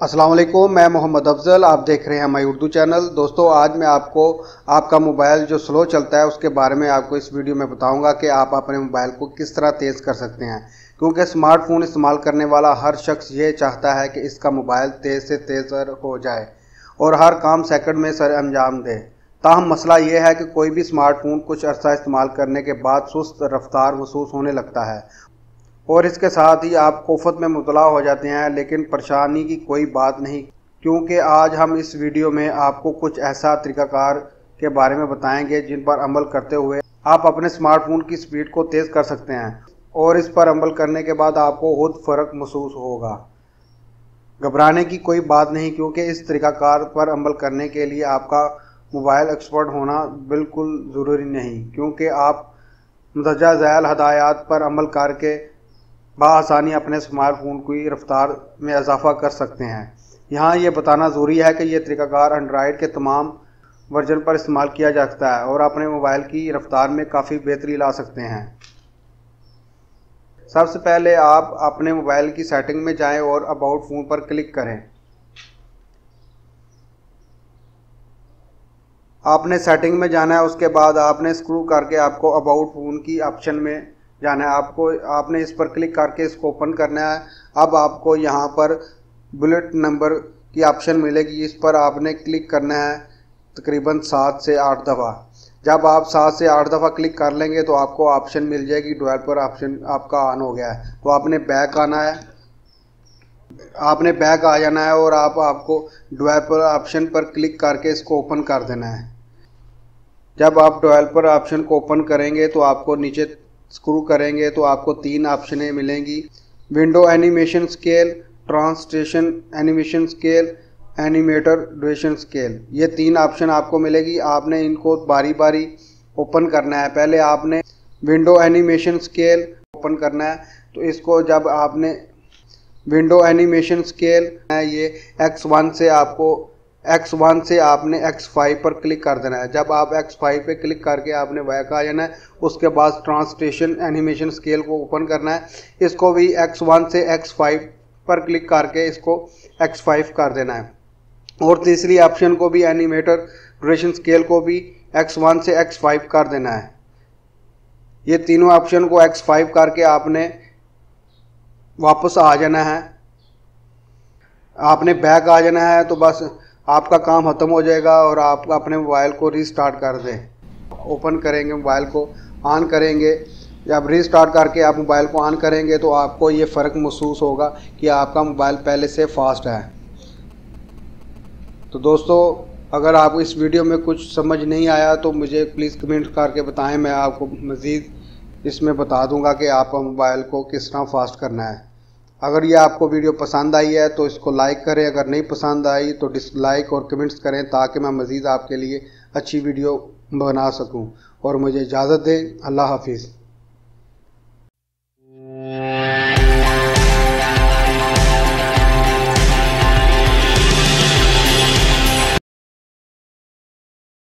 अस्सलाम वालेकुम, मैं मोहम्मद अफजल। आप देख रहे हैं माई उर्दू चैनल। दोस्तों, आज मैं आपको आपका मोबाइल जो स्लो चलता है उसके बारे में आपको इस वीडियो में बताऊंगा कि आप अपने मोबाइल को किस तरह तेज़ कर सकते हैं, क्योंकि स्मार्टफोन इस्तेमाल करने वाला हर शख्स ये चाहता है कि इसका मोबाइल तेज़ से तेज़ हो जाए और हर काम सेकंड में सर अंजाम दे। ताहम मसला ये है कि कोई भी स्मार्टफोन कुछ अर्सा इस्तेमाल करने के बाद सुस्त रफ्तार महसूस होने लगता है और इसके साथ ही आप कोफत में मुबतला हो जाते हैं। लेकिन परेशानी की कोई बात नहीं, क्योंकि आज हम इस वीडियो में आपको कुछ ऐसा तरीक़ाकार के बारे में बताएंगे जिन पर अमल करते हुए आप अपने स्मार्टफोन की स्पीड को तेज़ कर सकते हैं और इस पर अमल करने के बाद आपको खुद फ़र्क महसूस होगा। घबराने की कोई बात नहीं, क्योंकि इस तरीक़ाकार पर अमल करने के लिए आपका मोबाइल एक्सपर्ट होना बिल्कुल ज़रूरी नहीं, क्योंकि आप मुंदरजा झैल हदायत पर अमल करके बआसानी अपने स्मार्टफोन की रफ्तार में इजाफा कर सकते हैं। यहाँ ये बताना ज़रूरी है कि यह तरीक़ाकार एंड्राइड के तमाम वर्जन पर इस्तेमाल किया जा सकता है और अपने मोबाइल की रफ्तार में काफ़ी बेहतरी ला सकते हैं। सबसे पहले आप अपने मोबाइल की सेटिंग में जाएं और अबाउट फ़ोन पर क्लिक करें। आपने सेटिंग में जाना है, उसके बाद आपने स्क्रॉल करके आपको अबाउट फ़ोन की ऑप्शन में जाना है। आपने इस पर क्लिक करके इसको ओपन करना है। अब आपको यहाँ पर बुलेट नंबर की ऑप्शन मिलेगी, इस पर आपने क्लिक करना है तकरीबन 7 से 8 दफ़ा। जब आप 7 से 8 दफ़ा क्लिक कर लेंगे तो आपको ऑप्शन मिल जाएगी, डेवलपर ऑप्शन आपका ऑन हो गया है। तो आपने बैक आना है, आपने बैक आ जाना है और आपको डेवलपर ऑप्शन पर क्लिक करके इसको ओपन कर देना है। जब आप डेवलपर ऑप्शन को ओपन करेंगे तो आपको नीचे स्क्रू करेंगे तो आपको 3 ऑप्शनें मिलेंगी: window animation scale, translation animation scale, animator duration scale. ये 3 ऑप्शन आपको मिलेगी। आपने इनको बारी बारी ओपन करना है। पहले आपने विंडो एनिमेशन स्केल ओपन करना है। तो इसको जब आपने विंडो एनिमेशन स्केल ये X1 से आपने X5 पर क्लिक कर देना है। जब आप X5 पे क्लिक करके आपने बैक आ जाना है, उसके बाद ट्रांसलेशन एनिमेशन स्केल को ओपन करना है। इसको भी X1 से X5 पर क्लिक करके इसको X5 कर देना है और तीसरी ऑप्शन को भी एनिमेटर ड्यूरेशन स्केल को भी X1 से X5 कर देना है। ये तीनों ऑप्शन को X5 करके आपने वापस आ जाना है। आपने बैक आ जाना है तो बस आपका काम ख़त्म हो जाएगा और आप अपने मोबाइल को रीस्टार्ट कर दें। ओपन करेंगे, मोबाइल को ऑन करेंगे। जब रीस्टार्ट करके आप मोबाइल को ऑन करेंगे तो आपको ये फ़र्क महसूस होगा कि आपका मोबाइल पहले से फास्ट है। तो दोस्तों, अगर आपको इस वीडियो में कुछ समझ नहीं आया तो मुझे प्लीज़ कमेंट करके बताएं, मैं आपको मज़ीद इसमें बता दूंगा कि आपका मोबाइल को किस तरह फास्ट करना है। अगर ये आपको वीडियो पसंद आई है तो इसको लाइक करें, अगर नहीं पसंद आई तो डिसलाइक और कमेंट्स करें, ताकि मैं मज़ीद आपके लिए अच्छी वीडियो बना सकूं। और मुझे इजाज़त दें। अल्लाह हाफिज़।